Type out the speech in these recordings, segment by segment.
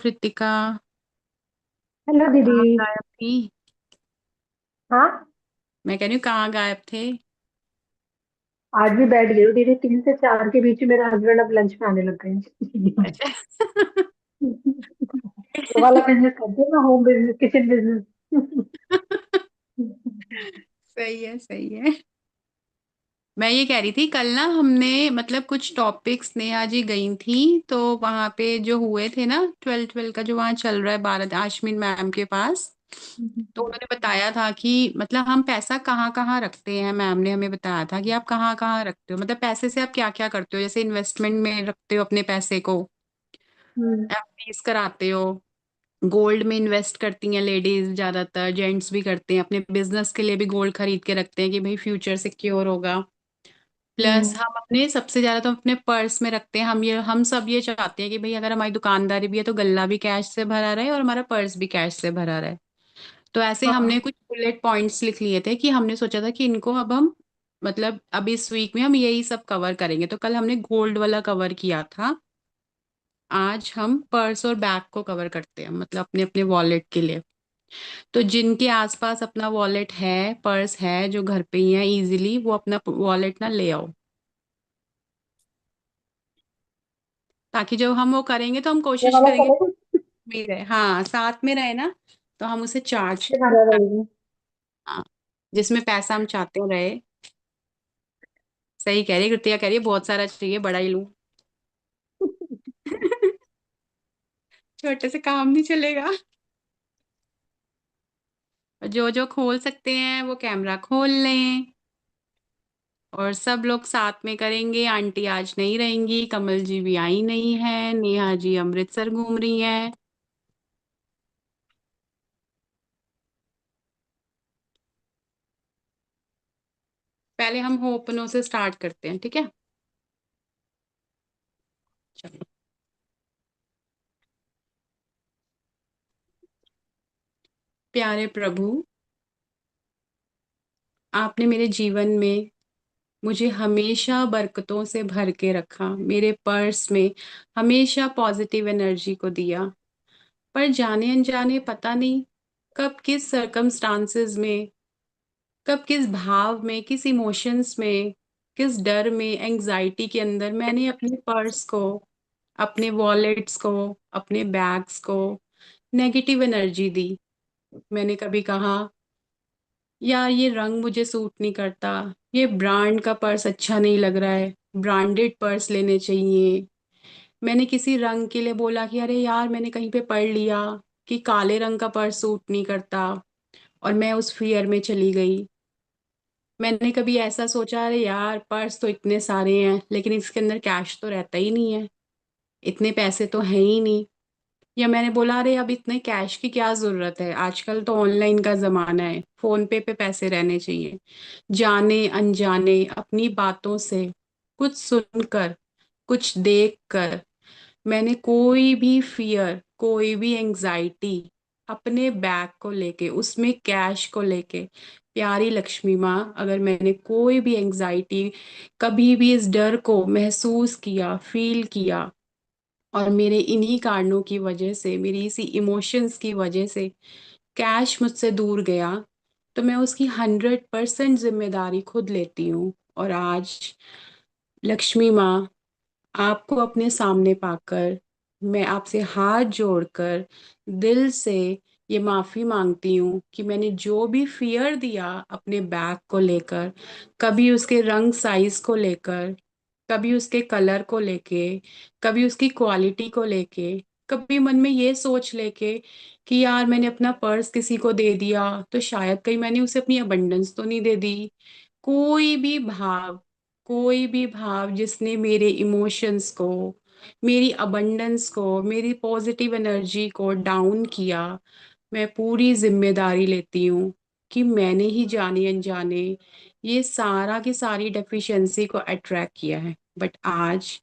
Kritika. Hello दीदी। कहाँ गायब थी? हाँ। मैं कह रही हूँ कहाँ गायब थे? आज भी बैठ गई हूँ दीदी, 3 से 4 के बीच में मेरा हस्बैंड अब लंच में आने लग गए हैं। अच्छा। वो वाला बिजनेस करते हैं ना, होम बिजनेस, किचन बिजनेस। सही है, सही है। मैं ये कह रही थी, कल ना हमने मतलब कुछ टॉपिक्स नेहा जी गई थी, तो वहां पे जो हुए थे ना, 12 का जो वहाँ चल रहा है, भारत आशमीन मैम के पास। तो उन्होंने बताया था कि मतलब हम पैसा कहाँ कहाँ रखते हैं। मैम ने हमें बताया था कि आप कहाँ कहाँ रखते हो, मतलब पैसे से आप क्या क्या करते हो। जैसे इन्वेस्टमेंट में रखते हो अपने पैसे को, हम्म। एफडीज कराते हो, गोल्ड में इन्वेस्ट करती हैं लेडीज, ज्यादातर जेंट्स भी करते हैं, अपने बिजनेस के लिए भी गोल्ड खरीद के रखते हैं कि भाई फ्यूचर सिक्योर होगा। प्लस हम्म। हम अपने सबसे ज्यादा तो अपने पर्स में रखते हैं। हम सब ये चाहते हैं कि भाई अगर हमारी दुकानदारी भी है तो गल्ला भी कैश से भरा रहे और हमारा पर्स भी कैश से भरा रहे। तो ऐसे हमने हाँ। कुछ बुलेट पॉइंट्स लिख लिए थे कि हमने सोचा था कि इनको अब हम मतलब अब इस वीक में हम यही सब कवर करेंगे। तो कल हमने गोल्ड वाला कवर किया था, आज हम पर्स और बैग को कवर करते हैं, मतलब अपने अपने वॉलेट के लिए। तो जिनके आसपास अपना वॉलेट है, पर्स है, जो घर पे ही है इजीली, वो अपना वॉलेट ना ले आओ, ताकि जब हम वो करेंगे तो हम ये कोशिश वाला करेंगे चलेगा। में ही रहे, हाँ साथ में रहे ना, तो हम उसे चार्ज। ये वाला रहेगा। हाँ, जिसमें पैसा हम चाहते रहे। सही कह रही है कृतिया, कह रही है बहुत सारा चाहिए, बड़ा ही लूं। छोटे से काम नहीं चलेगा। जो जो खोल सकते हैं वो कैमरा खोल लें, और सब लोग साथ में करेंगे। आंटी आज नहीं रहेंगी, कमल जी भी आई नहीं है, नेहा जी अमृतसर घूम रही हैं। पहले हम ओपनों से स्टार्ट करते हैं, ठीक है? चलो। प्यारे प्रभु, आपने मेरे जीवन में मुझे हमेशा बरकतों से भर के रखा, मेरे पर्स में हमेशा पॉजिटिव एनर्जी को दिया। पर जाने अनजाने पता नहीं कब किस सर्कमस्टांसेस में, कब किस भाव में, किस इमोशंस में, किस डर में, एंजाइटी के अंदर मैंने अपने पर्स को, अपने वॉलेट्स को, अपने बैग्स को नेगेटिव एनर्जी दी। मैंने कभी कहा यार ये रंग मुझे सूट नहीं करता, ये ब्रांड का पर्स अच्छा नहीं लग रहा है, ब्रांडेड पर्स लेने चाहिए। मैंने किसी रंग के लिए बोला कि अरे यार मैंने कहीं पे पढ़ लिया कि काले रंग का पर्स सूट नहीं करता, और मैं उस फियर में चली गई। मैंने कभी ऐसा सोचा अरे यार पर्स तो इतने सारे हैं लेकिन इसके अंदर कैश तो रहता ही नहीं है, इतने पैसे तो हैं ही नहीं। या मैंने बोला अरे अब इतने कैश की क्या जरूरत है, आजकल तो ऑनलाइन का जमाना है, फोन पे पैसे रहने चाहिए। जाने अनजाने अपनी बातों से, कुछ सुनकर, कुछ देख कर, मैंने कोई भी फियर, कोई भी एंजाइटी अपने बैग को लेके, उसमें कैश को लेके, प्यारी लक्ष्मी माँ, अगर मैंने कोई भी एंजाइटी, कभी भी इस डर को महसूस किया, फील किया, और मेरे इन्हीं कारणों की वजह से, मेरी इसी इमोशंस की वजह से कैश मुझसे दूर गया, तो मैं उसकी 100% जिम्मेदारी खुद लेती हूँ। और आज लक्ष्मी माँ, आपको अपने सामने पाकर मैं आपसे हाथ जोड़कर दिल से ये माफी मांगती हूँ कि मैंने जो भी फियर दिया अपने बैग को लेकर, कभी उसके रंग साइज को लेकर, कभी उसके कलर को लेके, कभी उसकी क्वालिटी को लेके, कभी मन में ये सोच लेके कि यार मैंने अपना पर्स किसी को दे दिया तो शायद कहीं मैंने उसे अपनी अबंडेंस तो नहीं दे दी। कोई भी भाव, कोई भी भाव जिसने मेरे इमोशंस को, मेरी अबंडेंस को, मेरी पॉजिटिव एनर्जी को डाउन किया, मैं पूरी जिम्मेदारी लेती हूँ कि मैंने ही जाने अनजाने ये सारा की सारी डेफिशिएंसी को अट्रैक्ट किया है। बट आज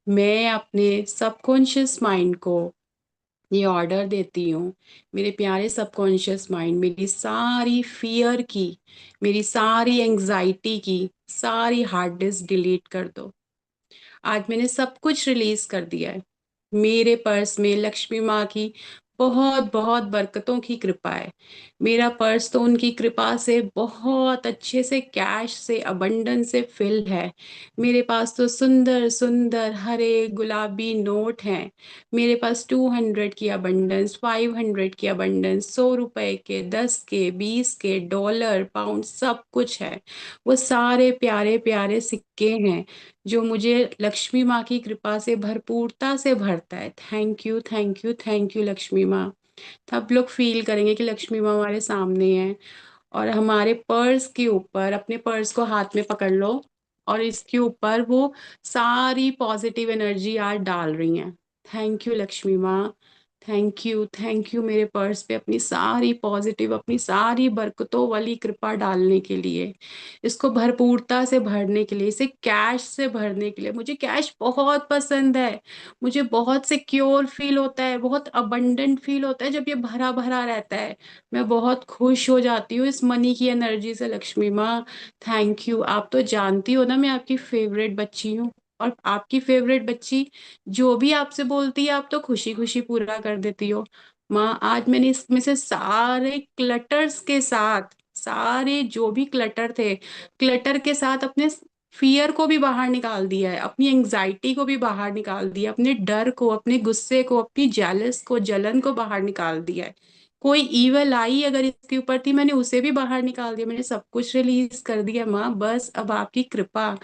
मैं अपने सबकॉन्शियस माइंड को ये ऑर्डर देती हूँ, मेरे प्यारे सबकॉन्शियस माइंड, मेरी सारी फियर की, मेरी सारी एंजाइटी की सारी हार्ड डिस्क डिलीट कर दो। आज मैंने सब कुछ रिलीज कर दिया है। मेरे पर्स में लक्ष्मी माँ की बहुत बहुत बरकतों की कृपा है। मेरा पर्स तो उनकी कृपा से बहुत अच्छे से कैश से अबंडन से फिल है। मेरे पास तो सुंदर सुंदर हरे गुलाबी नोट हैं। मेरे पास 200 की अबंडेंस, 500 की अबंडेंस, 100 रुपए के, 10 के, 20 के, डॉलर पाउंड सब कुछ है। वो सारे प्यारे प्यारे सिक्के हैं जो मुझे लक्ष्मी माँ की कृपा से भरपूरता से भरता है। Thank you, thank you, thank you Lakshmi माँ। सब लोग फील करेंगे कि लक्ष्मी माँ हमारे सामने है। और हमारे पर्स के ऊपर, अपने पर्स को हाथ में पकड़ लो और इसके ऊपर वो सारी पॉजिटिव एनर्जी आज डाल रही हैं। थैंक यू लक्ष्मी माँ। थैंक यू, थैंक यू मेरे पर्स पे अपनी सारी पॉजिटिव, अपनी सारी बरकतों वाली कृपा डालने के लिए, इसको भरपूरता से भरने के लिए, इसे कैश से भरने के लिए। मुझे कैश बहुत पसंद है। मुझे बहुत सिक्योर फील होता है, बहुत अबंडेंट फील होता है जब ये भरा भरा रहता है। मैं बहुत खुश हो जाती हूँ इस मनी की एनर्जी से लक्ष्मी माँ। Thank you. आप तो जानती हो ना मैं आपकी फेवरेट बच्ची हूँ। और आपकी फेवरेट बच्ची जो भी आपसे बोलती है आप तो खुशी खुशी पूरा कर देती हो। माँ आज मैंने इसमें से सारे क्लटर्स के साथ, सारे जो भी क्लटर थे, क्लटर के साथ अपने फियर को भी बाहर निकाल दिया है, अपनी एंजाइटी को भी बाहर निकाल दिया, अपने डर को, अपने गुस्से को, अपनी जेलस को, जलन को बाहर निकाल दिया है। कोई ईवल आई अगर इसके ऊपर थी, मैंने उसे भी बाहर निकाल दिया, मैंने सब कुछ रिलीज कर दिया माँ। बस अब आपकी कृपा।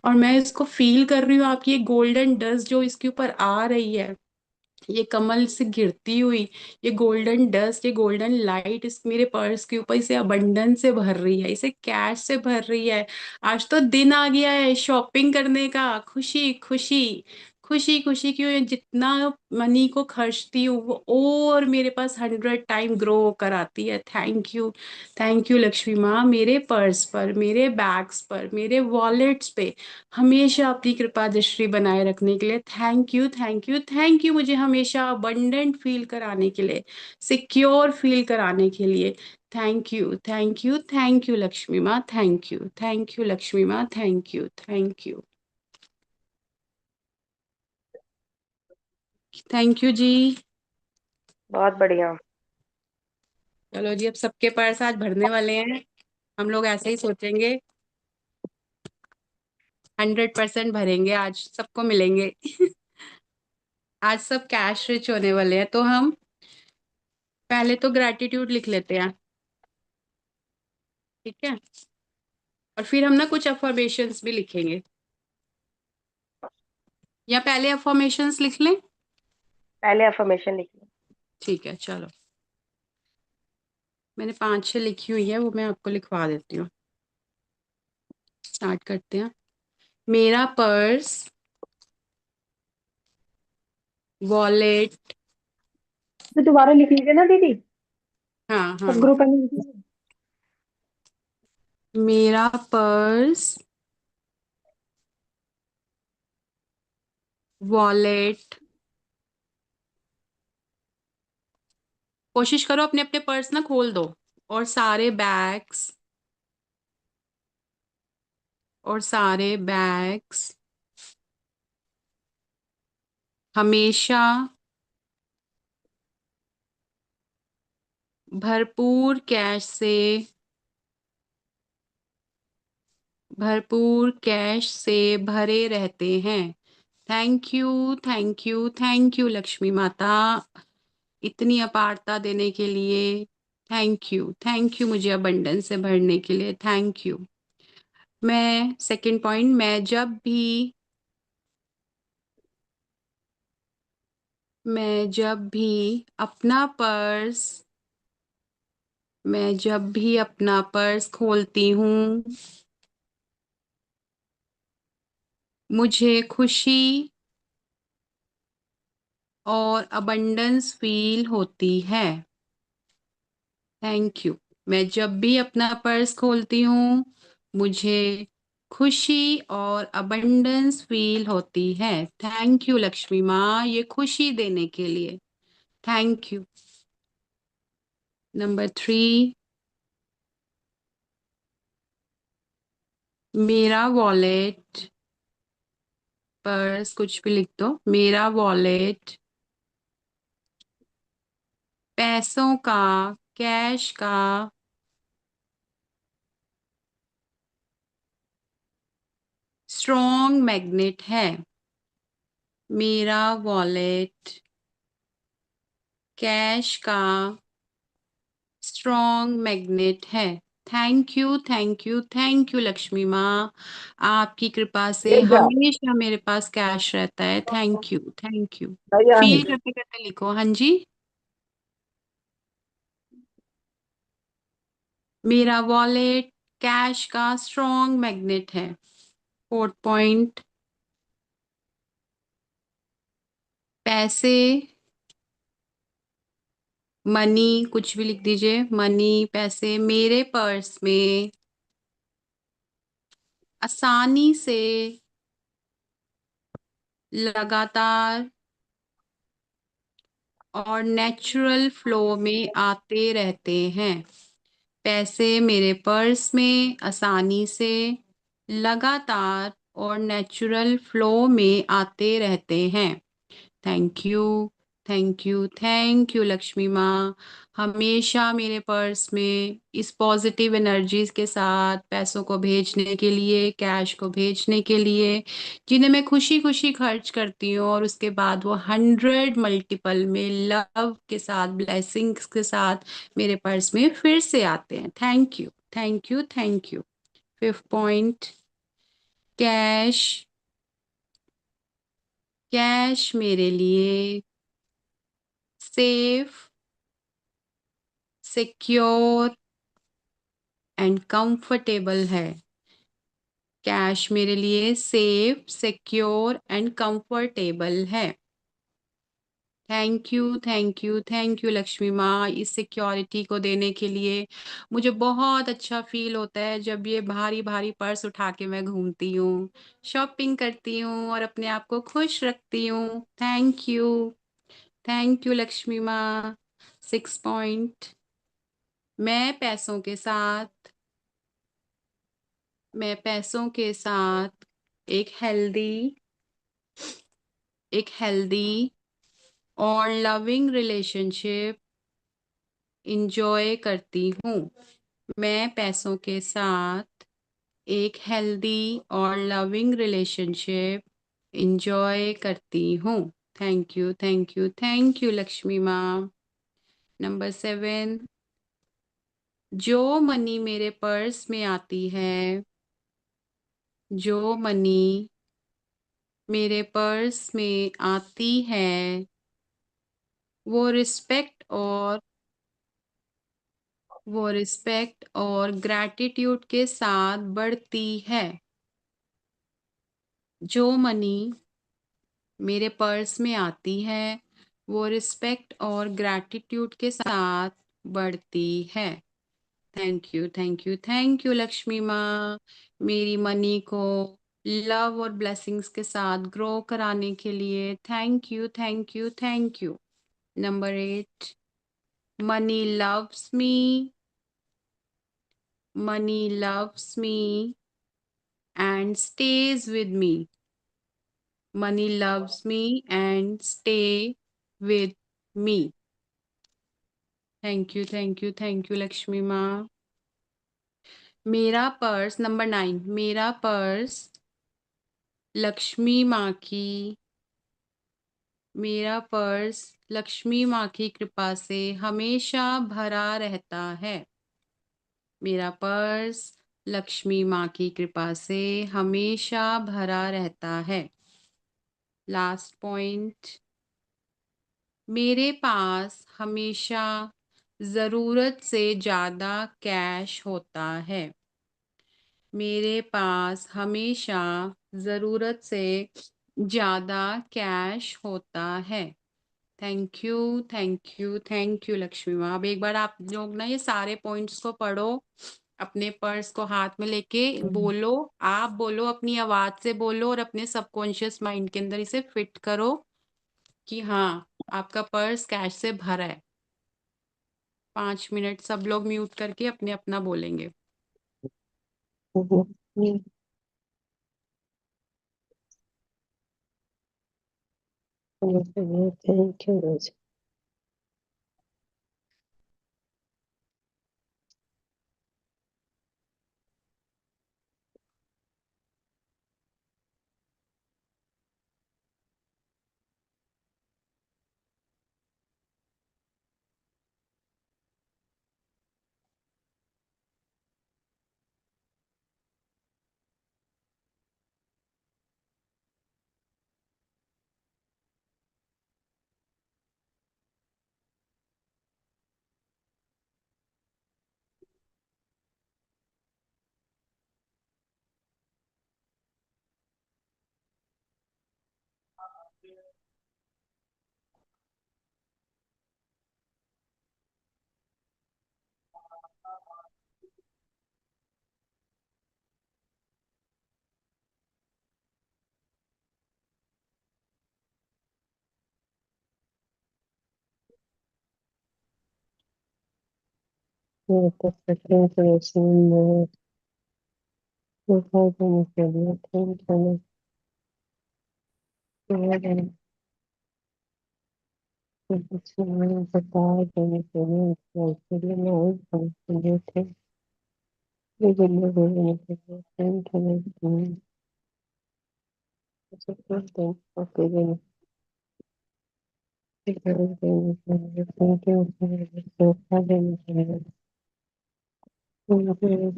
और मैं इसको फील कर रही हूँ, आपकी ये गोल्डन डस्ट जो इसके ऊपर आ रही है, ये कमल से गिरती हुई, ये गोल्डन डस्ट, ये गोल्डन लाइट इस मेरे पर्स के ऊपर इसे अबंडन से भर रही है, इसे कैश से भर रही है। आज तो दिन आ गया है शॉपिंग करने का। खुशी खुशी, खुशी खुशी क्यों, जितना मनी को खर्चती हूँ वो और मेरे पास 100 टाइम ग्रो होकर आती है। Thank you, thank you Lakshmi माँ। मेरे पर्स पर, मेरे बैग्स पर, मेरे वॉलेट्स पे हमेशा अपनी कृपा दृष्टि बनाए रखने के लिए thank you, thank you, thank you. मुझे हमेशा अबंडेंट फील कराने के लिए, सिक्योर फील कराने के लिए thank you, thank you, thank you Lakshmi माँ। Thank you, thank you Lakshmi माँ। Thank you, thank you, thank you ji. बहुत बढ़िया। चलो जी, अब सबके पर्स आज भरने वाले हैं। हम लोग ऐसे ही सोचेंगे, 100% भरेंगे आज, सबको मिलेंगे। आज सब कैश रिच होने वाले हैं। तो हम पहले तो ग्रैटिट्यूड लिख लेते हैं, ठीक है? और फिर हम ना कुछ अफर्मेशंस भी लिखेंगे। या पहले अफर्मेशंस लिख लें? पहले अफर्मेशन लिखिए। ठीक है चलो। मैंने 5-6 लिखी हुई है, वो मैं आपको लिखवा देती हूँ। स्टार्ट करते हैं। मेरा पर्स, वॉलेट। तो दोबारा लिख लीजिए ना दीदी। हाँ हाँ। सब ग्रुप में लिख लीजिए। मेरा पर्स, वॉलेट। कोशिश करो अपने अपने पर्स ना खोल दो। और सारे बैग्स, और सारे बैग्स हमेशा भरपूर कैश से, भरपूर कैश से भरे रहते हैं। Thank you, thank you, thank you Lakshmi माता, इतनी अपारता देने के लिए। थैंक यू, थैंक यू मुझे अबंडेंस से भरने के लिए। Thank you. मैं सेकंड पॉइंट, मैं जब भी अपना पर्स, मैं जब भी अपना पर्स खोलती हूँ, मुझे खुशी और अबंडेंस फील होती है। Thank you. मैं जब भी अपना पर्स खोलती हूँ मुझे खुशी और अबंडेंस फील होती है। थैंक यू लक्ष्मी माँ, ये खुशी देने के लिए। Thank you. नंबर 3, मेरा वॉलेट पर्स, कुछ भी लिख दो। मेरा वॉलेट पैसों का, कैश का स्ट्रॉन्ग मैग्नेट है। मेरा वॉलेट कैश का स्ट्रॉन्ग मैग्नेट है। Thank you, thank you, thank you Lakshmi माँ। आपकी कृपा से एक जा हमेशा मेरे पास कैश रहता है। Thank you, thank you. भैया फील नहीं। करते करते लिखो। हाँ जी। मेरा वॉलेट कैश का स्ट्रॉन्ग मैग्नेट है। फोर्थ पॉइंट, पैसे, मनी, कुछ भी लिख दीजिए। मनी, पैसे मेरे पर्स में आसानी से, लगातार और नेचुरल फ्लो में आते रहते हैं। पैसे मेरे पर्स में आसानी से, लगातार और नेचुरल फ्लो में आते रहते हैं। Thank you, thank you, thank you Lakshmi माँ। हमेशा मेरे पर्स में इस पॉजिटिव एनर्जीज के साथ पैसों को भेजने के लिए, कैश को भेजने के लिए, जिन्हें मैं खुशी खुशी खर्च करती हूँ और उसके बाद वो 100 मल्टीपल में लव के साथ, ब्लेसिंग्स के साथ मेरे पर्स में फिर से आते हैं। Thank you, thank you, thank you. Fifth point, cash, cash मेरे लिए सेफ, सिक्योर एंड कंफर्टेबल है। कैश मेरे लिए सेफ, सिक्योर एंड कंफर्टेबल है। Thank you, thank you, thank you Lakshmi माँ, इस सिक्योरिटी को देने के लिए। मुझे बहुत अच्छा फील होता है जब ये भारी भारी पर्स उठा के मैं घूमती हूँ, शॉपिंग करती हूँ और अपने आप को खुश रखती हूँ। Thank you, thank you Lakshmi माँ। सिक्स पॉइंट, मैं पैसों के साथ एक हेल्दी एक हेल्दी और लविंग रिलेशनशिप इंजॉय करती हूँ। मैं पैसों के साथ एक हेल्दी और लविंग रिलेशनशिप इंजॉय करती हूँ। Thank you, thank you, thank you Lakshmi माँ। नंबर 7, जो मनी मेरे पर्स में आती है, जो मनी मेरे पर्स में आती है, वो रिस्पेक्ट और ग्रैटिट्यूड के साथ बढ़ती है। जो मनी मेरे पर्स में आती है, वो रिस्पेक्ट और ग्रैटिट्यूड के साथ बढ़ती है। Thank you, thank you, thank you Lakshmi माँ, मेरी मनी को लव और ब्लेसिंग्स के साथ ग्रो कराने के लिए। Thank you, thank you, thank you. Number 8, money loves me, money loves me and stays with me. Money loves me and stay with me. Thank you, thank you, thank you Lakshmi माँ। मेरा purse, number 9, मेरा purse Lakshmi माँ की मेरा purse Lakshmi माँ की कृपा से हमेशा भरा रहता है। मेरा पर्स लक्ष्मी माँ की कृपा से हमेशा भरा रहता है। लास्ट पॉइंट, मेरे पास हमेशा जरूरत से ज्यादा कैश होता है। मेरे पास हमेशा जरूरत से ज्यादा कैश होता है। Thank you, thank you, thank you Lakshmi माँ। अब एक बार आप लोग ना ये सारे पॉइंट्स को पढ़ो, अपने पर्स को हाथ में लेके बोलो। आप बोलो, अपनी आवाज से बोलो और अपने सबकॉन्शियस माइंड के अंदर इसे फिट करो कि हाँ, आपका पर्स कैश से भरा है। 5 मिनट सब लोग म्यूट करके अपने अपना बोलेंगे। हम्म। थैंक यू रोज। ये तो सेकंड क्वेश्चन में दिखाई देने के लिए थैंक यू। कुछ मैंने बता देने के लिए इसके लिए मैं वही समझ लिए थे। लेकिन मैं बोलने के लिए थैंक यू। मुझे कुछ दिन ओके देने के लिए थैंक यू। धोखा देने के लिए thank you.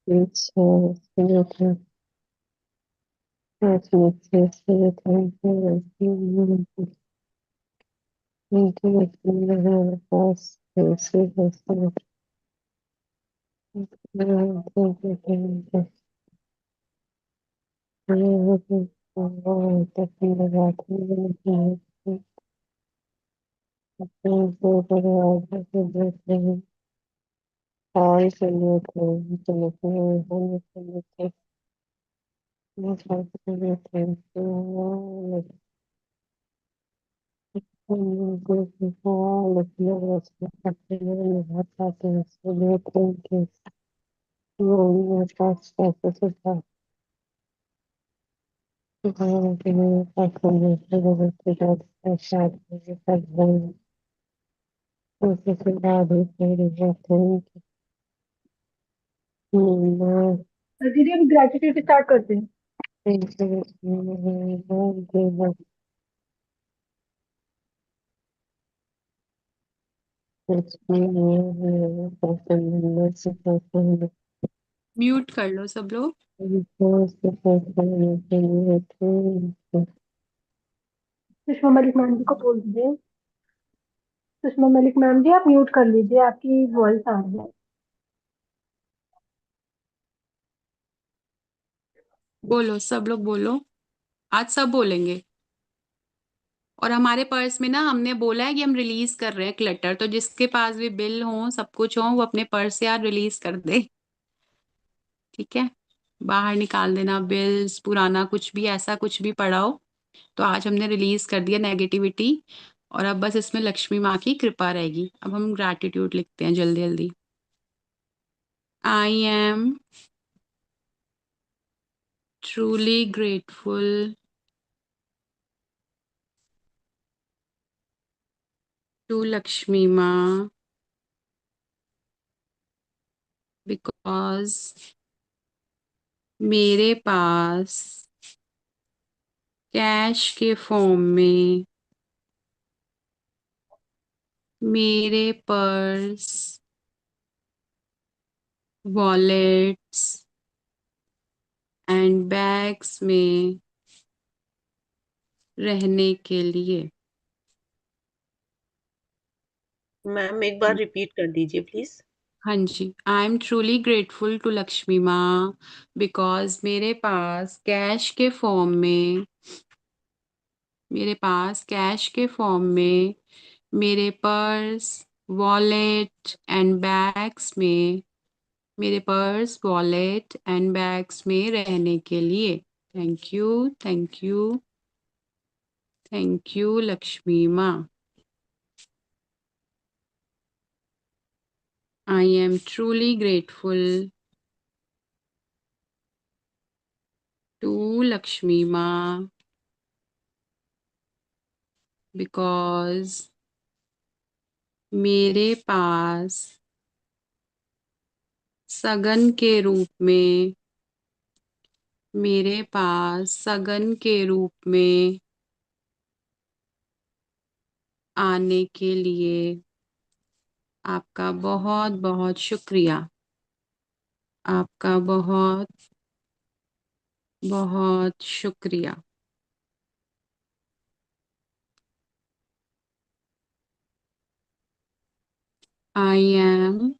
It's Thank you. दीदी हम ग्रेजुएट स्टार्ट करते हैं। म्यूट कर लो सब लोग। सुषमा मलिक मैम जी को बोल दीजिए। सुषमा मलिक मैम जी आप म्यूट कर लीजिए, आपकी वॉइस आ रही है। बोलो सब लोग बोलो। आज सब बोलेंगे। और हमारे पर्स में ना हमने बोला है कि हम रिलीज कर रहे हैं क्लटर, तो जिसके पास भी बिल हो सब कुछ हो वो अपने पर्स से यार रिलीज कर दे। ठीक है। बाहर निकाल देना बिल्स, पुराना कुछ भी ऐसा कुछ भी पड़ा हो। तो आज हमने रिलीज कर दिया नेगेटिविटी। और अब बस इसमें लक्ष्मी माँ की कृपा रहेगी। अब हम ग्रैटिट्यूड लिखते हैं जल्दी जल्दी। I am truly grateful to Lakshmi माँ बिकॉज मेरे पास कैश के फॉर्म में मेरे पर्स, वॉलेट्स एंड बैग्स में रहने के लिए। मैम एक बार रिपीट कर दीजिए प्लीज। हाँ जी। I am truly grateful to Lakshmi माँ बिकॉज मेरे पास कैश के फॉर्म में मेरे पर्स, वॉलेट एंड बैग्स में रहने के लिए। Thank you, thank you, thank you, Lakshmi माँ। I am truly grateful to Lakshmi Ma because मेरे पास सगन के रूप में आने के लिए आपका बहुत बहुत शुक्रिया। आपका बहुत बहुत शुक्रिया। I am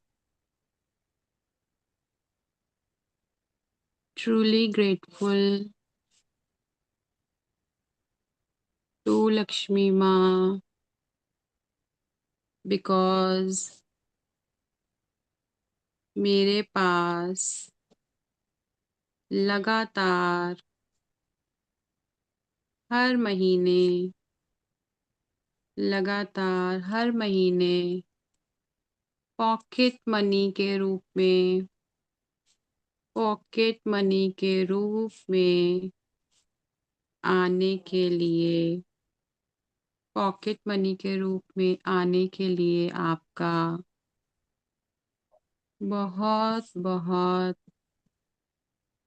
truly grateful to Lakshmi Ma because मेरे पास लगातार हर महीने पॉकेट मनी के रूप में आने के लिए आपका बहुत बहुत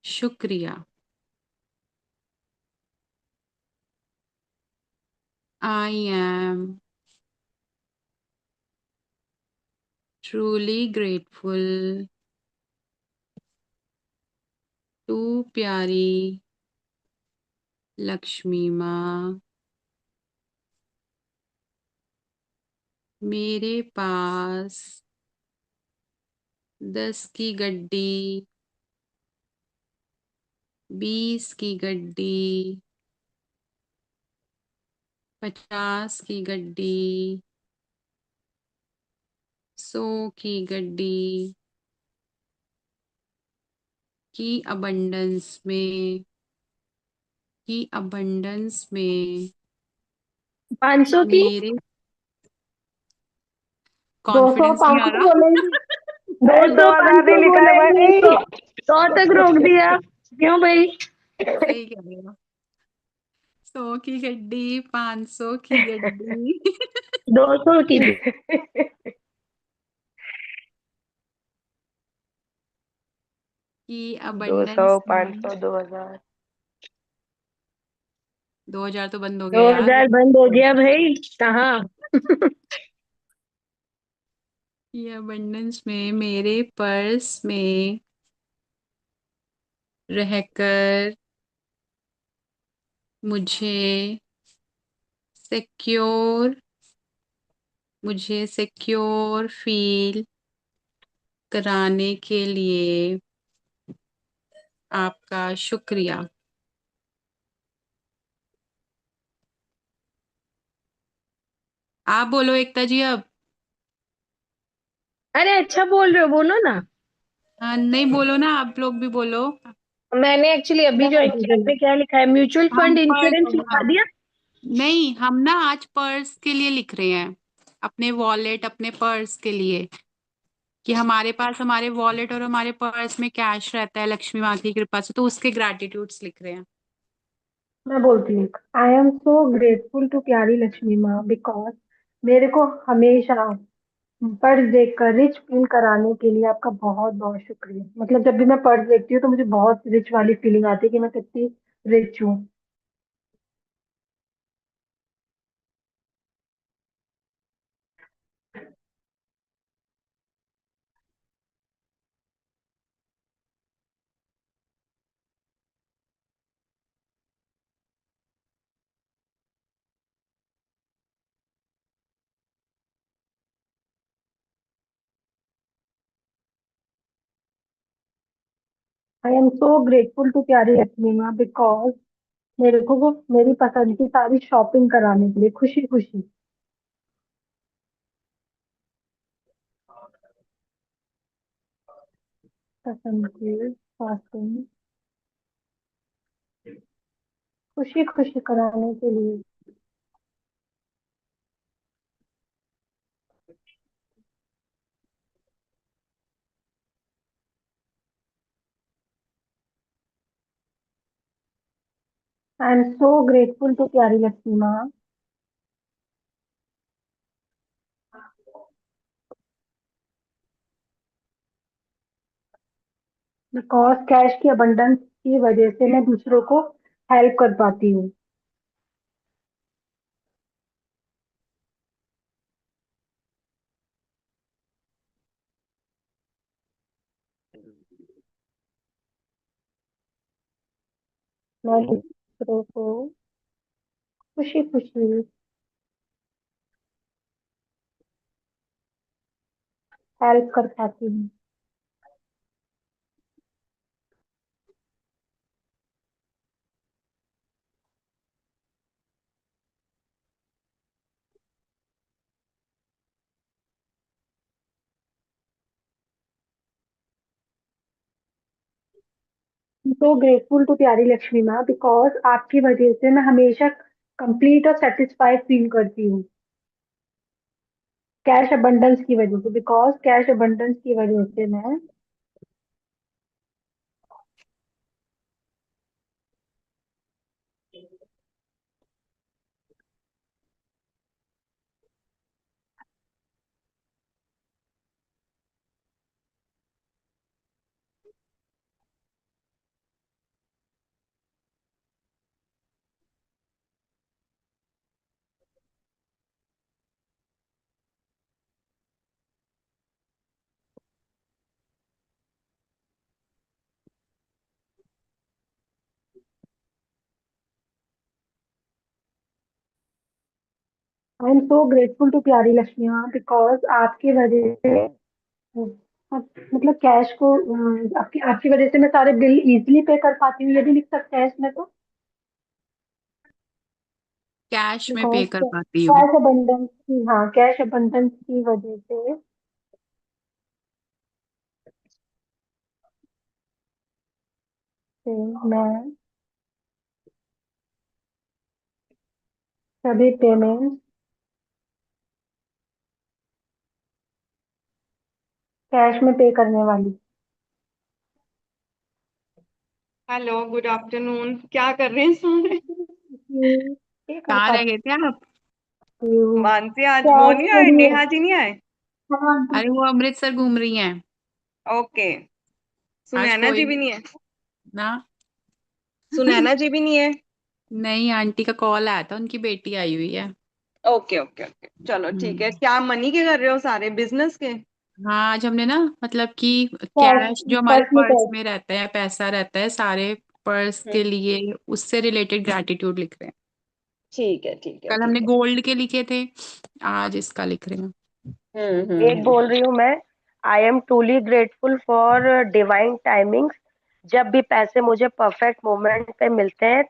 शुक्रिया। I am truly grateful to प्यारी लक्ष्मी माँ। मेरे पास 10 की गड्डी, 20 की गड्डी, 50 की गड्डी, 100 की गड्डी की अबंडेंस में 500 की, मेरे 200, कॉन्फिडेंस नहीं आ 500 रहा। बोलेंगी। भाई 200, 2000 नहीं 500 लिखा था बोलेंगी भाई। तो 100 तक रोक दिया। क्यों भाई? सही कह रहे हो। 100 की गड्डी, 500 की गड्डी 200 की भी। की 200, अबंडेंस में 500, 2000। 2000 तो बंद हो गया यार। 2000 बंद हो गया भाई, कहाँ? ये अबंडेंस में मेरे पर्स में रहकर मुझे सिक्योर फील कराने के लिए आपका शुक्रिया। आप बोलो एकता जी अब। अरे अच्छा बोल रहे हो, बोलो ना। हाँ नहीं बोलो ना, आप लोग भी बोलो। मैंने एक्चुअली अभी ज्वाइन किया। पे क्या लिखा है? म्यूचुअल हम फंड इंश्योरेंस पर्स लिखा दिया। नहीं, हम ना आज पर्स के लिए लिख रहे हैं, अपने वॉलेट अपने पर्स के लिए, कि हमारे पास हमारे वॉलेट और हमारे पर्स में कैश रहता है लक्ष्मी माँ की कृपा से, तो उसके ग्रैटिट्यूड्स लिख रहे हैं। मैं बोलती हूँ, I am so grateful to प्यारी लक्ष्मी माँ बिकॉज मेरे को हमेशा पर्स देखकर रिच फील कराने के लिए आपका बहुत बहुत शुक्रिया। मतलब जब भी मैं पर्स देखती हूँ तो मुझे बहुत रिच वाली फीलिंग आती है कि मैं कितनी रिच हूँ। I am so grateful to प्यारी लक्ष्मी माँ बिकॉज मेरे को वो मेरी पसंद की सारी शॉपिंग कराने के लिए खुशी खुशी पसंद की शॉपिंग खुशी खुशी कराने के लिए I am so grateful to प्यारी लक्ष्मी माँ बिकॉज कैश की अबंडेंस की वजह से मैं दूसरों को हेल्प कर पाती हूँ। मैं दूसरों को खुशी खुशी हेल्प कर पाती हूँ। सो ग्रेटफुल टू प्यारी लक्ष्मी माँ बिकॉज आपकी वजह से मैं हमेशा कंप्लीट और सेटिस्फाइड फील करती हूँ। कैश अबंडेंस की वजह से बिकॉज कैश अबंडेंस की वजह से मैं I am so grateful to प्यारी लक्ष्मी माँ बिकॉज आपकी वजह से मतलब कैश को आपकी आपकी वजह से मैं सारे बिल इजीली पे कर पाती हूँ। ये भी लिख सकते हैं इसमें तो। कैश में बिकॉज पे कर पाती हूँ। कैश अबंडेंस की, हाँ, कैश अबंडेंस की वजह से मैं सभी पेमेंट कैश में पे करने वाली हेलो, गुड आफ्टरनून। क्या कर रहे हैं सारे? पे कर कहाँ रह पाती गए थे आप? हूँ। मानसी, आज वो कैश नहीं के आए, लिए, नेहा जी नहीं आए? हाँ आंटी। अरे वो अमृतसर घूम रही हैं। ओके। आज सुनैना कोई जी भी नहीं है? ना। सुनैना जी भी नहीं है? नहीं, आंटी का कॉल आया था, उनकी बेटी आई हुई है। ओके ओके ओके, चलो ठीक है। हम्म। क्या मनी के कर रहे हो, सारे बिजनेस के? हाँ, आज हमने ना मतलब कि कैश, कैश जो हमारे पर्स में पर्स कैश। में रहता है, पैसा रहता है सारे पर्स हम्म, के लिए, उससे रिलेटेड ग्रैटिट्यूड लिख रहे हैं। ठीक है ठीक है कल हमने ठीक है। गोल्ड के लिखे थे, आज इसका लिख रहे हैं। एक बोल रही हूँ मैं। I am truly grateful for divine timings. जब भी पैसे मुझे परफेक्ट मोमेंट पे मिलते हैं,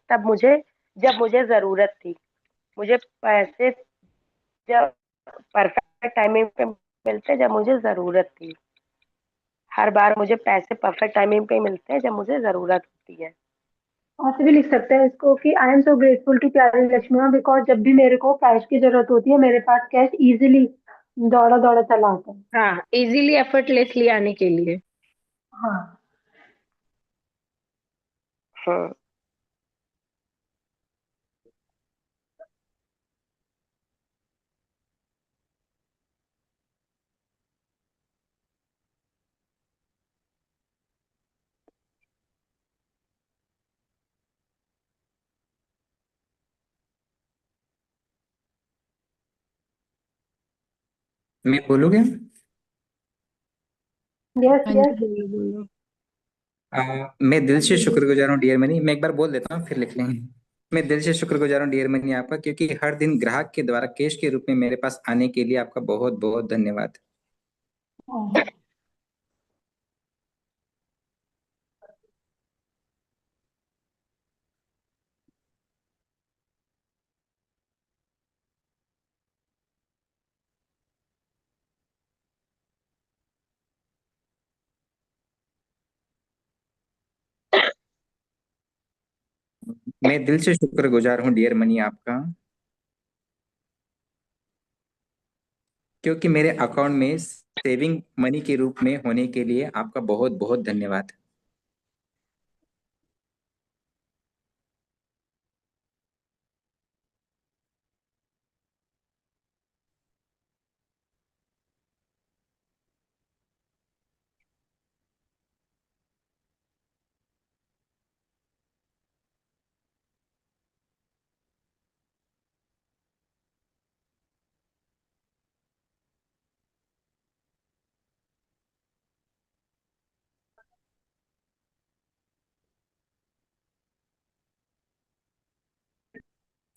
जब मुझे जरूरत थी, मुझे पैसे जब परफेक्ट टाइमिंग पे मिलते हैं जब मुझे जरूरत थी। हर बार मुझे पैसे परफेक्ट टाइमिंग पे मिलते हैं जब मुझे जरूरत होती है। ऐसे भी लिख सकते हैं इसको कि I am so grateful to प्यारी लक्ष्मी माँ बिकॉज जब भी मेरे को कैश की जरूरत होती है मेरे पास कैश इजीली दौड़ा दौड़ा चला आता है। हाँ, इजीली एफर्टलेसली आने के लिए। हाँ। हम्म। मैं बोलूँ क्या? यस हाँ जी, यस। बोलो बोलो। मैं दिल से शुक्रगुजार हूँ डियर मनी। मैं एक बार बोल देता हूँ फिर लिख लेंगे। मैं दिल से शुक्रगुजार हूँ डियर मनी आपका, क्योंकि हर दिन ग्राहक के द्वारा कैश के रूप में मेरे पास आने के लिए आपका बहुत बहुत धन्यवाद। मैं दिल से शुक्रगुजार हूँ डियर मनी आपका, क्योंकि मेरे अकाउंट में सेविंग मनी के रूप में होने के लिए आपका बहुत बहुत धन्यवाद।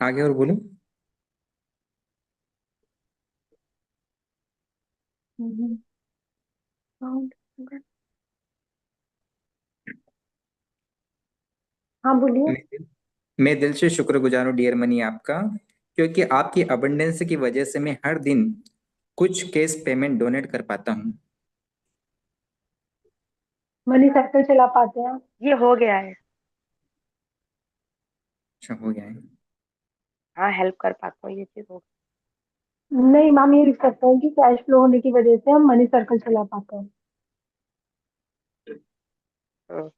आगे और बोलो। हम्म, हाँ बोलिए। मैं दिल से शुक्रगुजार हूँ डियर मनी आपका, क्योंकि आपकी अबंडेंस की वजह से मैं हर दिन कुछ कैश पेमेंट डोनेट कर पाता हूँ। मनी सर्कल चला पाते हैं। ये हो गया है। अच्छा, हो गया है। हाँ, हेल्प कर पाता हूँ, ये चीज हो नहीं मैम, ये लिख सकते हैं कि कैश फ्लो होने की वजह से हम मनी सर्कल चला पाते हैं। गया।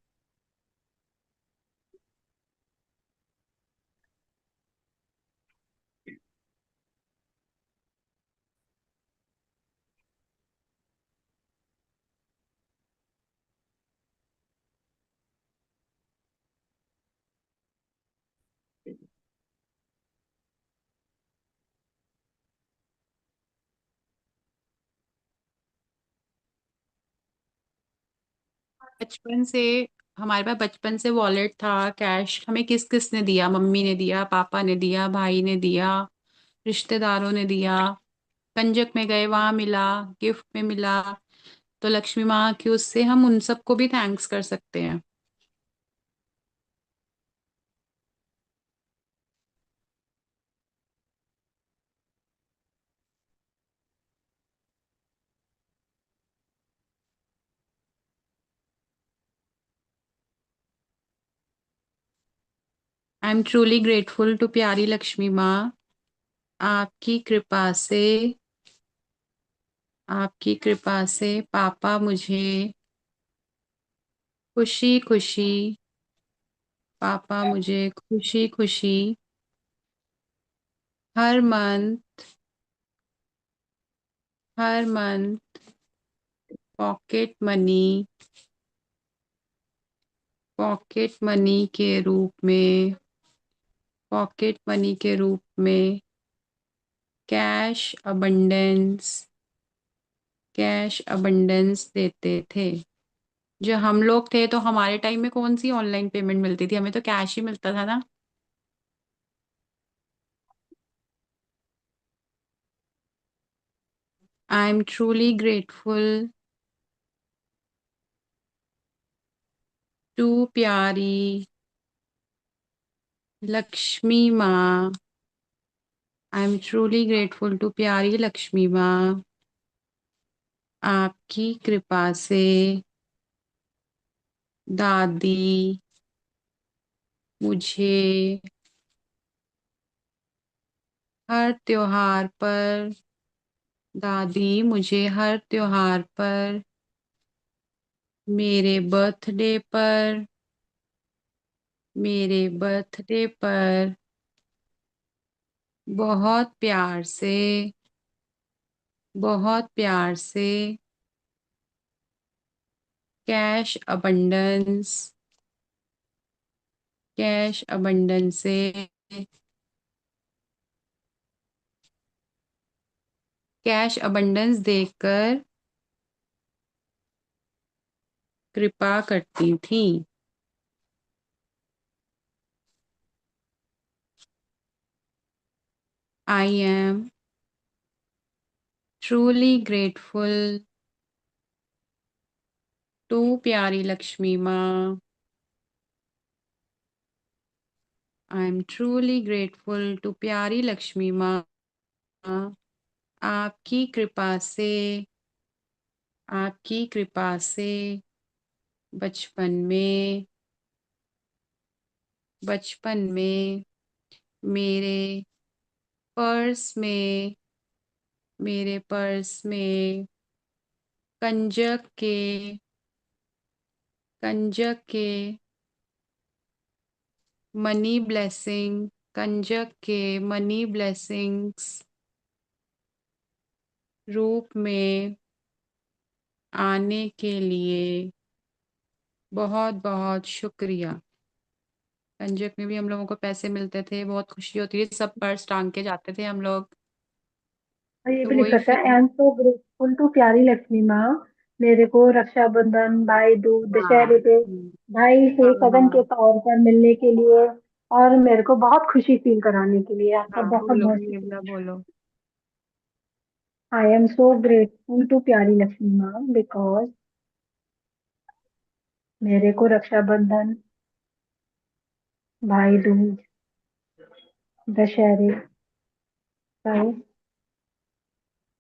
बचपन से हमारे पास बचपन से वॉलेट था। कैश हमें किस किस ने दिया? मम्मी ने दिया, पापा ने दिया, भाई ने दिया, रिश्तेदारों ने दिया। कंजक में गए, वहां मिला, गिफ्ट में मिला। तो लक्ष्मी माँ की उससे हम उन सबको भी थैंक्स कर सकते हैं। I am truly grateful to प्यारी लक्ष्मी माँ। आपकी कृपा से आपकी कृपा से पापा मुझे खुशी खुशी पापा मुझे खुशी खुशी हर मंथ हर month pocket money pocket money के रूप में पॉकेट मनी के रूप में कैश अबंडेंस कैश अबंडेंस देते थे। जो हम लोग थे तो हमारे टाइम में कौन सी ऑनलाइन पेमेंट मिलती थी? हमें तो कैश ही मिलता था ना। I am truly grateful to प्यारी लक्ष्मी माँ। I am truly grateful to प्यारी लक्ष्मी माँ। आपकी कृपा से दादी मुझे हर त्योहार पर दादी मुझे हर त्योहार पर, मेरे बर्थडे पर मेरे बर्थडे पर बहुत प्यार से बहुत प्यार से कैश अबंडेंस कैश अबंडेंस से कैश अबंडेंस देकर कृपा करती थी। I am truly grateful to प्यारी लक्ष्मी माँ। I am truly grateful to प्यारी लक्ष्मी माँ। आपकी कृपा से आपकी कृपा से बचपन में बचपन में मेरे पर्स में मेरे पर्स में कंजक के कंजक के मनी ब्लेसिंग कंजक के मनी ब्लेसिंग्स रूप में आने के लिए बहुत बहुत शुक्रिया। कंजक में भी हम लोगों को पैसे मिलते थे, बहुत खुशी होती थी, सब पर्स टांग के जाते थे हम लोग। और ये तो भी लिख वही सकते हैं, I feeling. Am so grateful to प्यारी लक्ष्मी माँ। मेरे को रक्षाबंधन, भाई दूज, हाँ। दशहरे पे भाई से कदम के हाँ। तौर पर मिलने के लिए और मेरे को बहुत खुशी फील कराने के लिए आपका हाँ बहुत बोलो, बहुत निर्मला शुक्रिया। बोलो। I am so grateful to प्यारी लक्ष्मी माँ बिकॉज मेरे को रक्षाबंधन, भाई दूज, दशहरे पर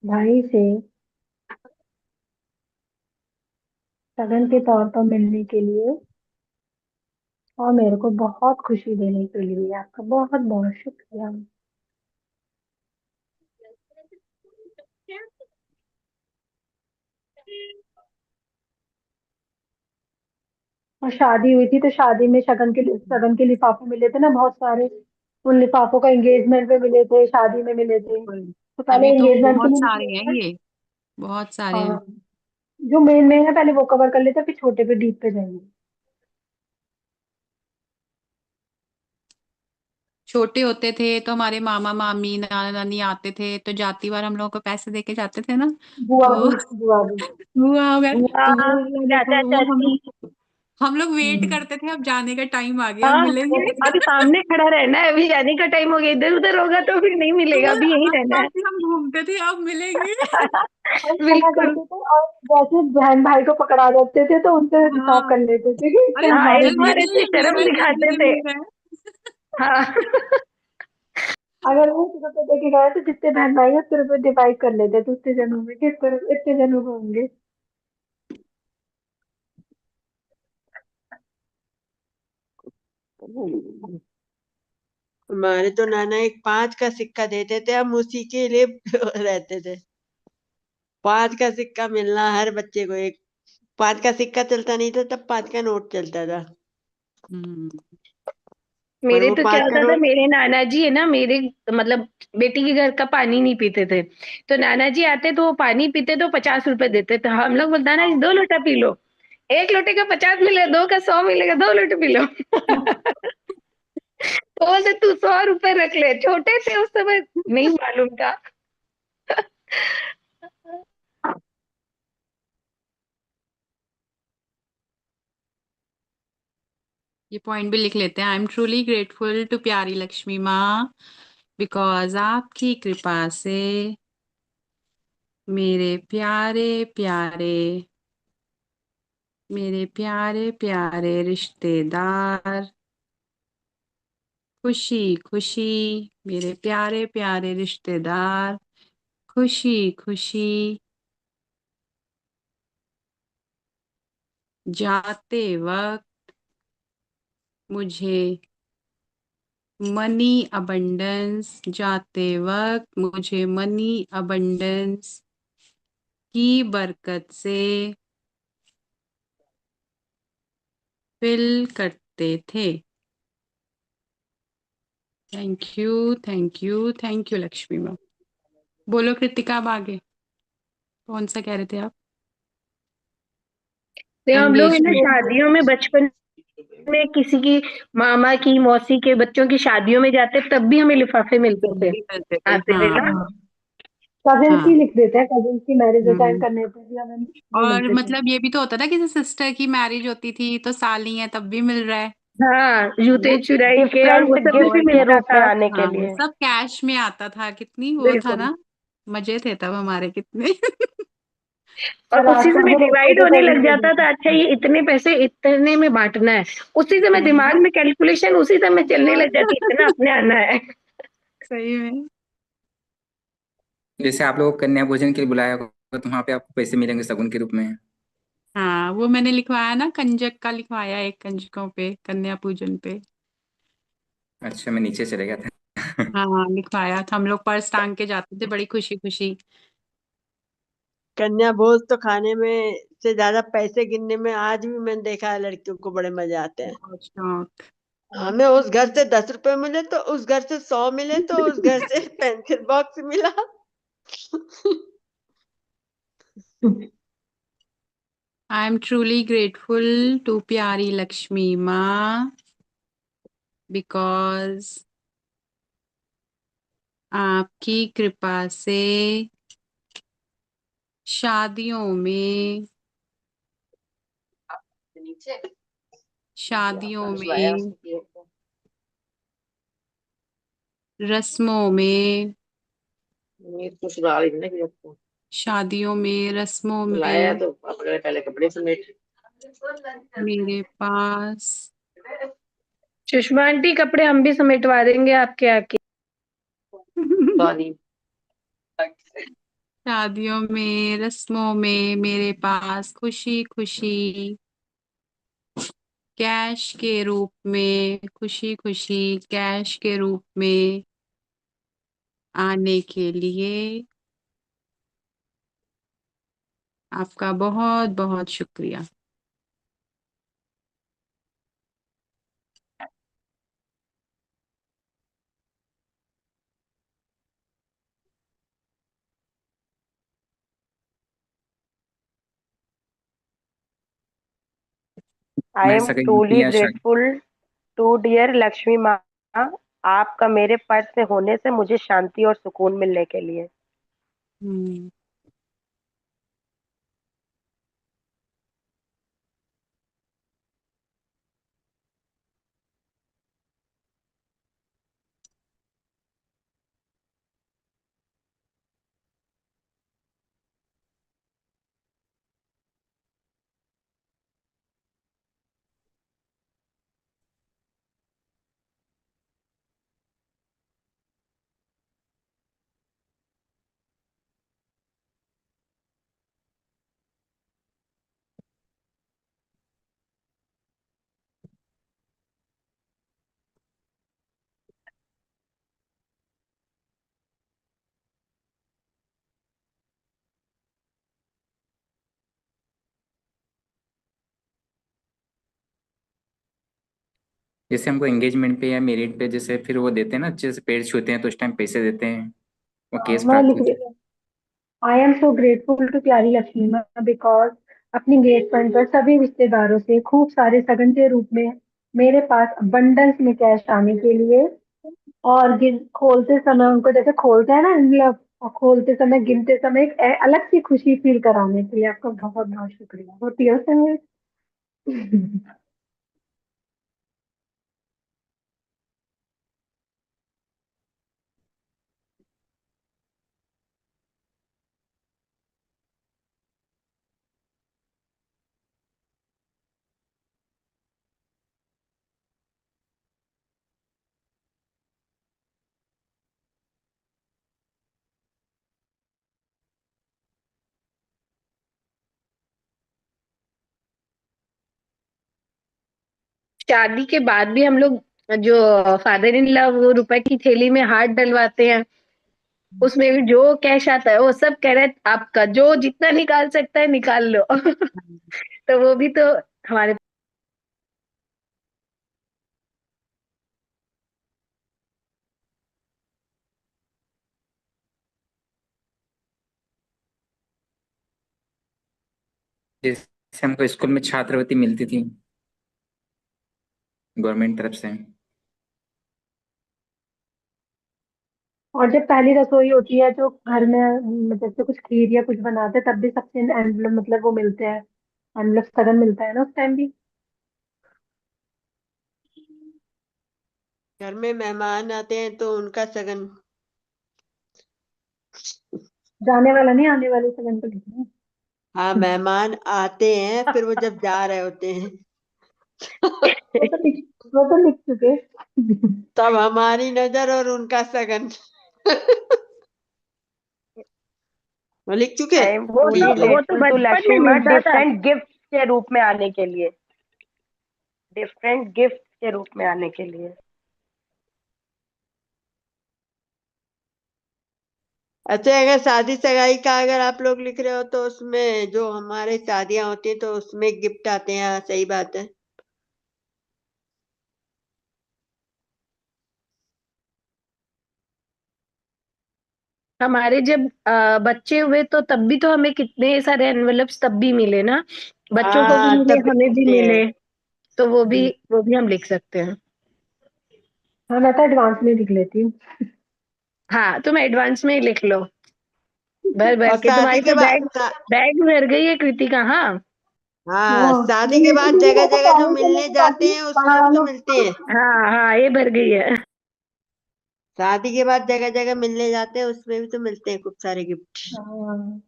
भाई से सगन के तौर पर मिलने के लिए और मेरे को बहुत खुशी देने के लिए आपका बहुत बहुत शुक्रिया। और शादी हुई थी तो शादी में शगन के लिफाफे मिले थे ना बहुत सारे। उन लिफाफों का एंगेजमेंट में मिले थे, शादी में मिले थे। बिल्कुल। तो पहले अभी तो एंगेजमेंट के बहुत लिए सारे निकले हैं थे। ये, बहुत सारे हैं। हाँ, जो मेन मेन है पहले वो कवर कर लेते हैं, फिर छोटे पे डीप पे जाएंगे। छोटे होते थे तो हमारे मामा मामी नाना नानी आते थे, तो जाती बार हम लोगों को पैसे दे के जाते थे ना। बुआ तो भी, बुआ भी। हुआ होगा बुआ, तो वो देखो, चाचा वो चाची। हम लोग वेट हम्म। करते थे, अब जाने का टाइम आ गया, अब हाँ, मिलेंगे। अभी सामने खड़ा रहना है, अभी जाने का टाइम हो गया, इधर उधर होगा तो फिर नहीं तो मिलेगा, वो अभी यहीं रहना आसपास ही हम घूमते थे, अब मिलेंगे। है। और मना बिल्कुल। करते थे, और जैसे बहन भाई को पकड़ा जाते थे तो उनसे हिसाब कर हाँ, लेते थे कि इससे अरे हाँ, हमारे एक मिल बीच बार रहे में। ऐसे हैं, मिल शर्म रहे हैं, तब दिखाते भी नहीं थे। मिल रहे हैं। हाँ। अगर वो 100 रुपए दे के गए तो जितने बहन भाई हैं, 100 रुपए डिवाइड कर लेते थे उतने जनों में कि इतने जनों को होंगे। हमारे तो नाना एक 5 का सिक्का देते थे, हम उसी के लिए रहते थे। 5 का सिक्का मिलना हर बच्चे को एक। 5 का सिक्का चलता नहीं था तब, 5 का नोट चलता था। हम्म। और मेरे वो तो क्या 5 का होता था, नोट। मेरे नाना जी है ना, मेरे मतलब बेटी के घर का पानी नहीं पीते थे। तो नाना जी आते तो वो पानी पीते तो 50 रुपए देते, तो हम लोग बोलता ना, 2 लोटा पी लो। 1 लोटे का 50 मिलेगा, 2 का 100 मिलेगा, 2 लोटे पी लो। तो बोलते तू 100 रुपए रख ले, छोटे थे उस समय, नहीं मालूम था। ये पॉइंट भी लिख लेते हैं। I am truly grateful to प्यारी लक्ष्मी माँ बिकॉज आपकी कृपा से मेरे प्यारे प्यारे मेरे प्यारे प्यारे रिश्तेदार खुशी खुशी, मेरे प्यारे प्यारे रिश्तेदार खुशी खुशी जाते वक्त मुझे मनी अबंडेंस, जाते वक्त मुझे मनी अबंडेंस की बरकत से फिल करते थे। Thank you, thank you, thank you Lakshmi माँ। बोलो कृतिका, अब आगे कौन सा कह रहे थे आप? तो हम लोग है ना एंगेजमेंट। शादियों में बचपन में किसी की मामा की मौसी के बच्चों की शादियों में जाते, तब भी हमें लिफाफे मिलते थे, करते थे, आते थे हाँ। ना। कजिन्स की हाँ। लिख देते हैं, कजिन्स की मैरिज अटेंड हम्म। करने पे भी हमें वो और मिलते थे। मतलब ये भी तो होता था, किसी सिस्टर की मैरिज होती थी तो साली है तब भी मिल रहा हाँ, है ना। जूते चुराई के और वो डिफरेंट सब में भी गिफ्ट के मिलता रूप में। था। आने के हाँ, लिए। सब कैश में आता था, कितनी वो था बिल्कुल। ना। मजे थे तब हमारे कितने। और और उसी आजकल समय जो बच्चों डिवाइड को होने लग प्रेजेंट दे जाता देते था, अच्छा ये इतने पैसे इतने में बांटना है। उसी समय दिमाग में कैलकुलेशन उसी समय चलने लग जाती, इतना अपने आना है। सही में। जैसे आप लोगों को कन्या भोजन के लिए बुलाया होगा तो वहां पे आपको पैसे मिलेंगे शगुन के रूप में। हाँ, वो मैंने लिखवाया ना, कंजक का लिखवाया, एक कंजकों पे, कन्या पूजन पे। अच्छा, मैं नीचे चले गया था। हाँ लिखवाया था, हम लोग पर्स टांग के जाते थे बड़ी खुशी खुशी। कन्या भोज तो खाने में से ज्यादा पैसे गिनने में आज भी मैंने देखा है, लड़कियों को बड़े मजे आते हैं। बहुत शौक। हमें उस घर से 10 रुपए मिले तो उस घर से 100 मिले तो उस घर से पेंसिल बॉक्स मिला। I am truly grateful to प्यारी लक्ष्मी माँ बिकॉज आपकी कृपा से शादियों में शादियों में रस्मों में, ये तो ससुराल ही ना कि आपको शादियों में, रस्मों लाया में तो अपने पहले कपड़े समेट। मेरे पास सुषमा आंटी कपड़े हम भी समेटवा देंगे आपके आके। सॉरी। शादियों में, रस्मों में मेरे पास खुशी खुशी कैश के रूप में, खुशी खुशी कैश के रूप में आने के लिए आपका बहुत बहुत शुक्रिया। आई मैं एम सगाई ट्रूली या शादी ग्रेटफुल टू डियर लक्ष्मी माँ, आपका मेरे पर्स में होने से मुझे शांति और सुकून मिलने के लिए। हम्म, जैसे हमको एंगेजमेंट पे या मेरिट पे जैसे फिर वो देते हैं ना, अच्छे से पेड़ छूते हैं तो उस टाइम पैसे देते हैं, वो केस मैं प्राप्त लिख होते रही हूँ, I am so grateful to प्यारी लक्ष्मी माँ बिकॉज अपनी एंगेजमेंट पर सभी रिश्तेदारों से खूब सारे सगन के रूप में मेरे पास अबंडेंस में कैश आने के लिए, और गिन खोलते समय उनको जैसे खोलते हैं ना envelope, और खोलते समय गिनते समय एक अलग सी खुशी फील कराने के लिए आपका बहुत बहुत शुक्रिया। होती है उसमें। शादी के बाद भी हम लोग जो फादर इन लव वो रुपए की थैली में हाथ डलवाते हैं, उसमें भी जो कैश आता है वो सब कह रहे हैं आपका, जो जितना निकाल सकता है निकाल लो। तो वो भी तो हमारे। जैसे हमको स्कूल में छात्रवृत्ति मिलती थी गवर्नमेंट तरफ से। और जब पहली रसोई होती है जो घर में, जैसे कुछ खीर या कुछ बनाते हैं तब भी सबसे एनवलप मतलब वो मिलते हैं, एनवलप सगन मिलता है ना उस टाइम भी। घर में मेहमान आते हैं तो उनका सगन। जाने वाला नहीं, आने वाले सगन को लिखना है। हाँ, मेहमान आते हैं फिर वो जब जा रहे होते हैं वो तो लिख वो तो लिख चुके। तब हमारी नजर और उनका सगन। वो लिख चुके। आई एम वो तो ट्रूली वो तो ग्रेटफुल टू बचपन में लक्ष्मी माँ मिलता था। डिफरेंट गिफ्ट के रूप में आने के लिए, डिफरेंट गिफ्ट के रूप में आने के लिए। अच्छा, अगर शादी सगाई का अगर आप लोग लिख रहे हो तो उसमें जो हमारे शादियां होती है तो उसमें गिफ्ट आते हैं। हाँ, सही बात है। हमारे जब बच्चे हुए तो तब भी तो हमें कितने सारे एनवेलप्स तब भी मिले ना, बच्चों को भी हाँ, मिले तब भी हमें भी मिलते हैं। मिले। तो हम्म। वो भी हम लिख सकते हैं। हाँ, मैं तो एडवांस में लिख लेती हूँ। हाँ, तुम एडवांस में ही लिख लो, भर भर और के। शादी तुम्हारी के तो बाद बैग भर गई है कृतिका। हाँ हाँ, हाँ, शादी के मेरे बाद दीदी जगह मेरे को जगह जो पहले से मिलने लेके जाते जाती है हैं उसमें पहाड़ भी तो वालों। मिलते हैं। हाँ हाँ, ये भर गई है। शादी के बाद जगह जगह मिलने जाते हैं, उसमें भी तो मिलते हैं खूब सारे गिफ्ट। हाँ।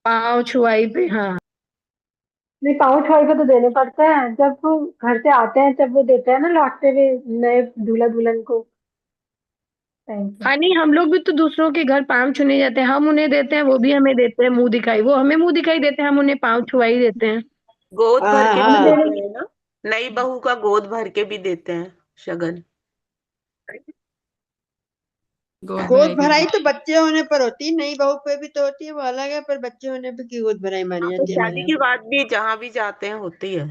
पाँव छुआई पे, हाँ। नहीं, पाँव छुआई पे तो देने पड़ते हैं जब वो घर से आते हैं, जब वो देते हैं ना लौटते हुए नए दूल्हा दुल्हन को, टाइम पे। हाँ नहीं, हम लोग भी तो दूसरों के घर पाँव छूने जाते हैं, हम उन्हें देते हैं, वो भी हमें देते हैं मुंह दिखाई, वो हमें मुंह दिखाई देते हैं, हम उन्हें पाँव छुआई देते हैं। गोद भर हाँ के भी हाँ। देने देते हैं ना। नई बहू का गोद भर के भी देते हैं शगन। गोद गोद भराई भी भराई बहुत। तो बच्चे होने पर होती है, नई बहू पे भी तो होती है, वो अलग है, पर बच्चे होने पे की गोद भराई मानी तो जाती है हमारे शादी यहाँ। के बाद भी जहाँ भी जाते हैं होती है।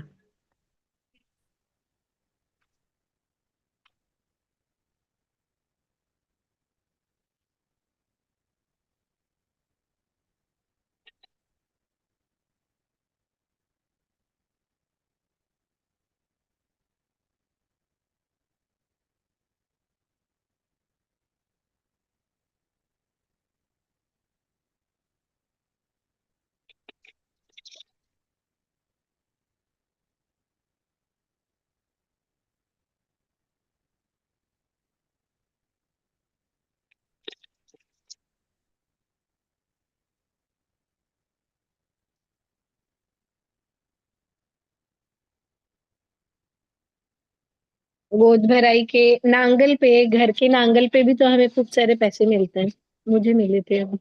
गोद भराई के नांगल पे, घर के नांगल पे भी तो हमें खूब सारे पैसे मिलते हैं। मुझे मिले थे अभी।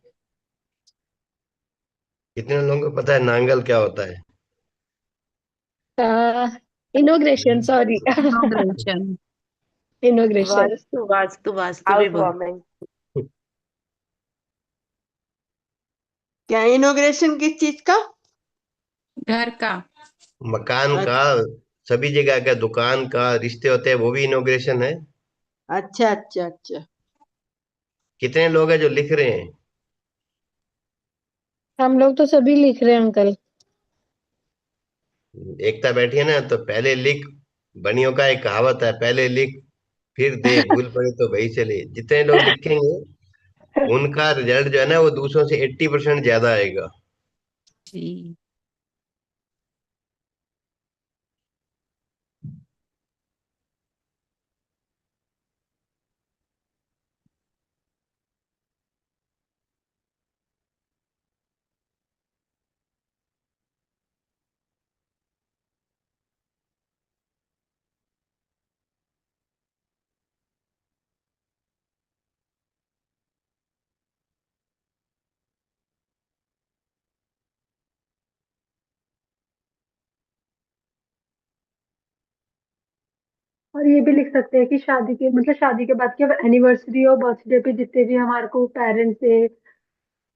कितने लोगों को पता है नांगल क्या होता है? Inauguration, sorry. Inauguration. Inauguration. Vastu vastu vastu भी हाउस बोल। वार्मिंग। क्या इनॉग्रेशन किस चीज का? घर का। मकान का, अच्छा सभी जगह का, दुकान का रिश्ते होते हैं, वो भी इनोग्रेशन है। अच्छा अच्छा अच्छा। कितने लोग हैं जो लिख रहे हैं? हम लोग तो सभी लिख रहे हैं अंकल। एकता बैठी है ना, तो पहले लिख। बनियों का एक कहावत है, पहले लिख फिर दे, भूल पड़े तो वही चले। जितने लोग लिखेंगे उनका रिजल्ट जो है ना, वो दूसरों से 80% ज्यादा आएगा। जी। और ये भी लिख सकते हैं कि शादी के मतलब शादी के बाद के एनिवर्सरी और बर्थडे पे जितने भी हमारे को पेरेंट्स से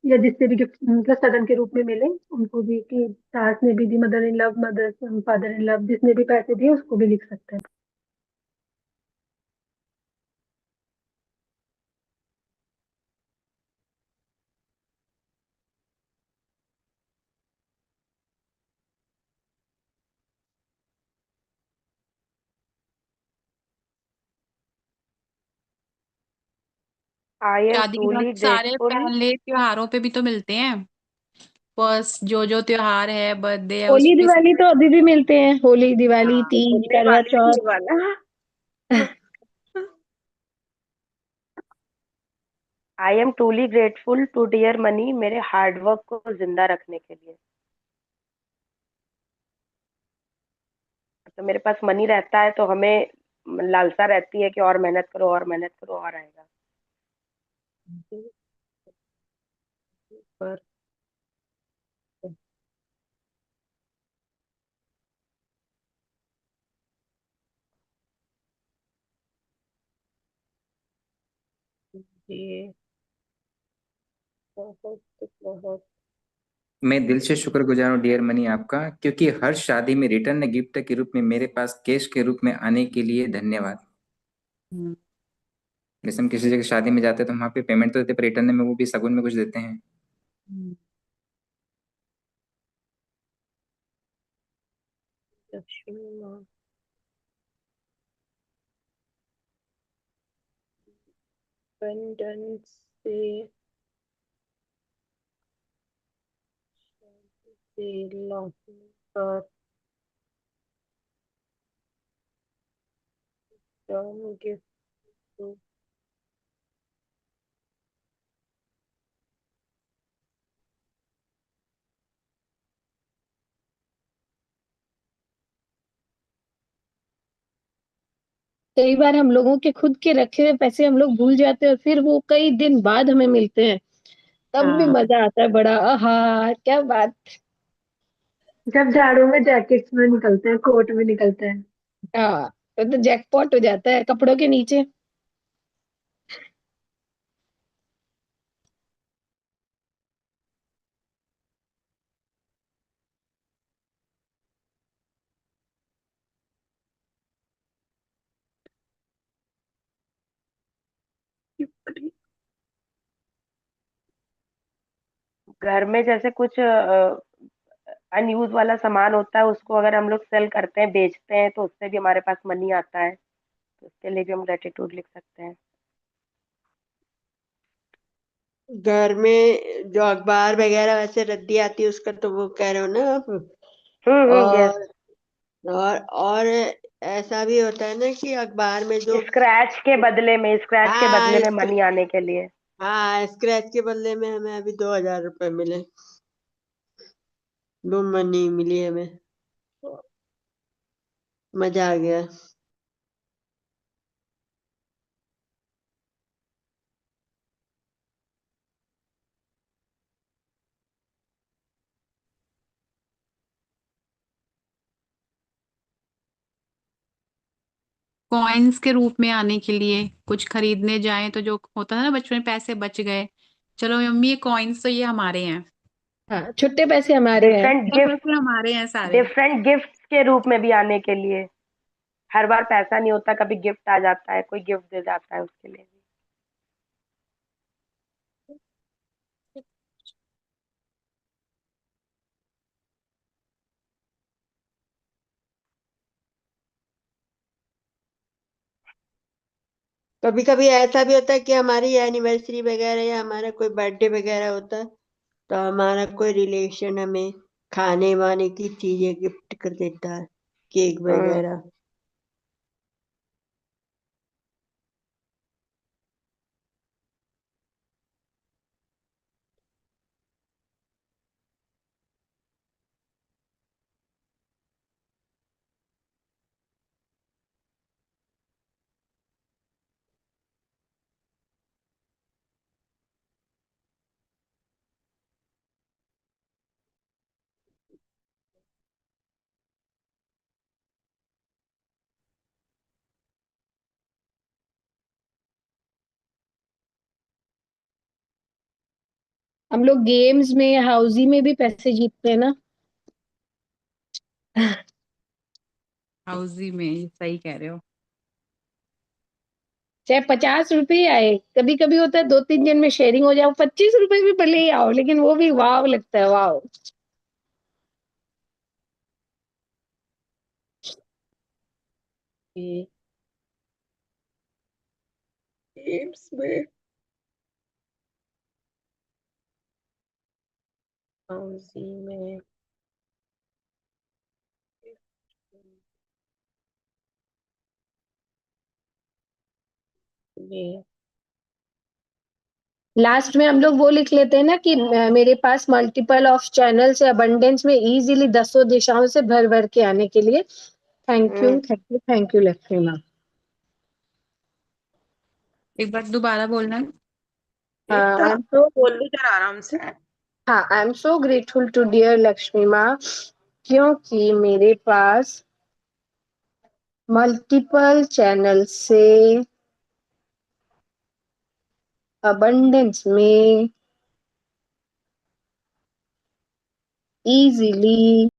या जिससे भी गिफ्ट मतलब सगन के रूप में मिले, उनको भी कि सास ने भी दी, mother in law, mother father in law, जिसने भी पैसे दिए उसको भी लिख सकते हैं। आई एम शादी के बाद ट्रूली सारे ग्रेटफुल। पहले त्योहारों पे भी तो मिलते हैं। फर्स्ट जो जो त्योहार है, बर्थडे है, उस होली पे। दिवाली तो अभी भी मिलते हैं, होली दिवाली हाँ, तीज मिलने करवा वाले थे चौथ। ये वाला। I am truly grateful to dear money, मेरे हार्डवर्क को जिंदा रखने के लिए। तो मेरे पास मनी रहता है तो हमें लालसा रहती है कि और मेहनत करो और मेहनत करो और आएगा। पर ये बहुत बहुत। मैं दिल से शुक्रगुजार हूँ डियर मनी आपका, क्योंकि हर शादी में रिटर्न गिफ्ट के रूप में मेरे पास कैश के रूप में आने के लिए धन्यवाद। हम्म। जैसे हम किसी जगह शादी में जाते हैं तो वहाँ पे पेमेंट तो देते हैं, पर रिटर्न में वो भी शगुन में कुछ देते हैं। हम्म। लक्ष्मी माँ बंधन से लौटने पर गिफ्ट कई बार हम लोगों के खुद के रखे हुए पैसे हम लोग भूल जाते हैं और फिर वो कई दिन बाद हमें मिलते हैं, तब भी हाँ मजा आता है बड़ा। आहा, क्या बात। जब झाड़ू में जैकेट्स में निकलते हैं, कोट में निकलते हैं। हाँ, तो जैकपॉट हो जाता है कपड़ों के नीचे। घर में जैसे कुछ अनयूज वाला सामान होता है, उसको अगर हम लोग सेल करते हैं, बेचते हैं, तो उससे भी हमारे पास मनी आता है, तो उसके लिए भी हम ग्रेटिट्यूड लिख सकते हैं। घर में जो अखबार वगैरह वैसे रद्दी आती है उसका तो वो कह रहे हो ना आप। यस। और और ऐसा भी होता है ना कि अखबार में जो स्क्रैच के बदले हाँ में मनी आने के लिए। हाँ स्क्रैच के बदले में हमें अभी 2,000 रुपए मिले। वो मनी मिली हमें, मजा आ गया। कॉइन्स के रूप में आने के लिए कुछ खरीदने जाएं तो जो होता है ना, बचपन में पैसे बच गए, चलो मम्मी ये कॉइन्स तो ये हमारे हैं, हाँ, छुट्टे पैसे हमारे हैं। डिफरेंट ये गिफ्ट पैसे हमारे हैं सारे। डिफरेंट गिफ्ट्स के रूप में भी आने के लिए। हर बार पैसा नहीं होता, कभी गिफ्ट आ जाता है, कोई गिफ्ट दे जाता है, उसके लिए भी। कभी कभी ऐसा भी होता है कि हमारी एनिवर्सरी वगैरह या हमारा कोई बर्थडे वगैरह होता है, तो हमारा कोई रिलेशन हमें खाने वाने की चीजें गिफ्ट कर देता है, केक हम्म वगैरह। हम लोग गेम्स में, हाउजी में भी पैसे जीतते हैं ना। हाउसी में, सही कह रहे हो। चाहे 50 रुपए ही आए, कभी कभी होता है 2-3 दिन में शेयरिंग हो जाओ, 25 रुपए भी भले ही आओ, लेकिन वो भी वाव लगता है, वाव। गेम्स में हाउसी में ये लास्ट में हम लोग वो लिख लेते हैं ना कि मेरे पास मल्टीपल ऑफ चैनल से अबंडेंस में इजीली 10 दिशाओं से भर भर के आने के लिए। Thank you, hmm thank you, thank you Lakshmi माँ। एक बार दोबारा बोलना। एक तो हाँ, आप तो बोल ली जरा आराम से। हाँ, I am so grateful to dear Lakshmi माँ, क्योंकि मेरे पास मल्टीपल चैनल से अबंडेंस में इजीली